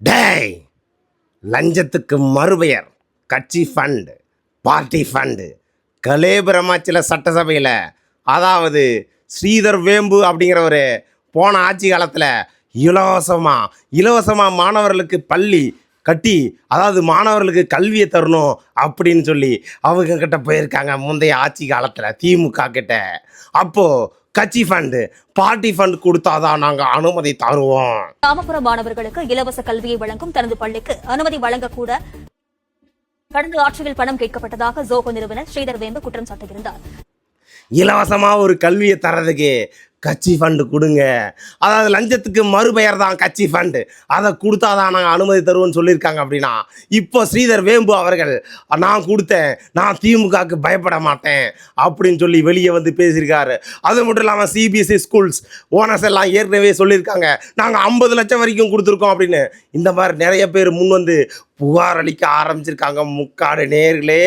டேய், லஞ்சத்துக்கு மறுபெயர் கட்சி ஃபண்டு, பார்ட்டி ஃபண்டு. கலேபரமாச்சில் சட்டசபையில், அதாவது ஸ்ரீதர் வேம்பு அப்படிங்கிறவர் போன ஆட்சி காலத்தில் இலவசமாக மாணவர்களுக்கு பள்ளி கட்டி, அதாவது மாணவர்களுக்கு கல்வியை தரணும் அப்படின்னு சொல்லி அவங்க கிட்ட போயிருக்காங்க முந்தைய ஆட்சி காலத்தில் திமுக கிட்ட. அப்போது கட்சி ஃபண்டு, பார்ட்டி ஃபண்ட் கொடுத்தாதான் நாங்கள் அனுமதி தருவோம். கிராமப்புற மாணவர்களுக்கு இலவச கல்வியை வழங்கும் தனது பள்ளிக்கு அனுமதி வழங்கக்கூட கடந்த ஆட்சியில் பணம் கேட்கப்பட்டதாக ஜோகோ நிறுவனர் ஸ்ரீதர் வேம்பு குற்றம் சாட்டியிருந்தார். இலவசமாக ஒரு கல்வியை தரதுக்கு கட்சி ஃபண்டு கொடுங்க, அதாவது லஞ்சத்துக்கு மறுபெயர் தான் கட்சி ஃபண்டு, அதை கொடுத்தாதான் நாங்கள் அனுமதி தருவோம்னு சொல்லியிருக்காங்க. அப்படின்னா இப்போ ஸ்ரீதர் வேம்பு அவர்கள் நான் கொடுத்தேன், நான் திமுகவுக்கு பயப்பட மாட்டேன் அப்படின்னு சொல்லி வெளியே வந்து பேசியிருக்காரு. அது மட்டும் இல்லாமல் சிபிஎஸ்சி ஸ்கூல்ஸ் ஓனர்ஸ் எல்லாம் ஏற்கனவே சொல்லியிருக்காங்க, நாங்கள் 50 லட்சம் வரைக்கும் கொடுத்துருக்கோம் அப்படின்னு. இந்த மாதிரி நிறைய பேர் முன் வந்து புகார் அளிக்க ஆரம்பிச்சிருக்காங்க முக்காடு நேர்களே.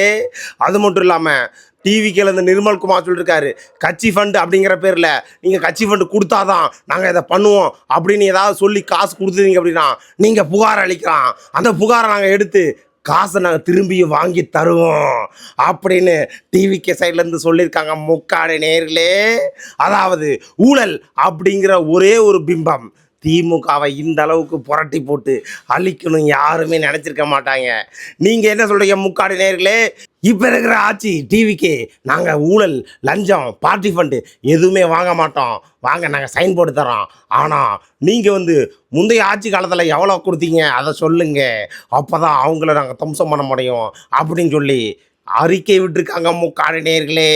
அது மட்டும் இல்லாமல் டிவிக்கில் இந்த நிர்மல்குமார் சொல்லியிருக்காரு, கட்சி ஃபண்டு அப்படிங்கிற பேரில் நீங்கள் கட்சி ஃபண்டு கொடுத்தாதான் நாங்கள் இதை பண்ணுவோம் அப்படின்னு ஏதாவது சொல்லி காசு கொடுத்துருங்க அப்படின்னா நீங்கள் புகார் அளிக்கலாம், அந்த புகாரை நாங்கள் எடுத்து காசை நாங்கள் திரும்பியும் வாங்கி தருவோம் அப்படின்னு டிவிகே சைட்லேருந்து சொல்லியிருக்காங்க முக்காடு நேர்களே. அதாவது ஊழல் அப்படிங்கிற ஒரே ஒரு பிம்பம் திமுகவை இந்த அளவுக்கு புரட்டி போட்டு அழிக்கணும் யாருமே நினச்சிருக்க மாட்டாங்க. நீங்கள் என்ன சொல்கிறீங்க முக்காடு நேர்களே? இப்போ இருக்கிற ஆட்சி டிவிக்கே நாங்கள் ஊழல், லஞ்சம், பார்ட்டி ஃபண்டு எதுவுமே வாங்க மாட்டோம், வாங்க நாங்கள் சைன் போட்டு தரோம். ஆனால் நீங்கள் வந்து முந்தைய ஆட்சி காலத்தில் எவ்வளோ கொடுத்தீங்க அதை சொல்லுங்கள், அப்போ தான் அவங்கள நாங்கள் தம்சம் பண்ண முடியும் அப்படின்னு சொல்லி அறிக்கை விட்டுருக்காங்க முக்காடு நேர்களே.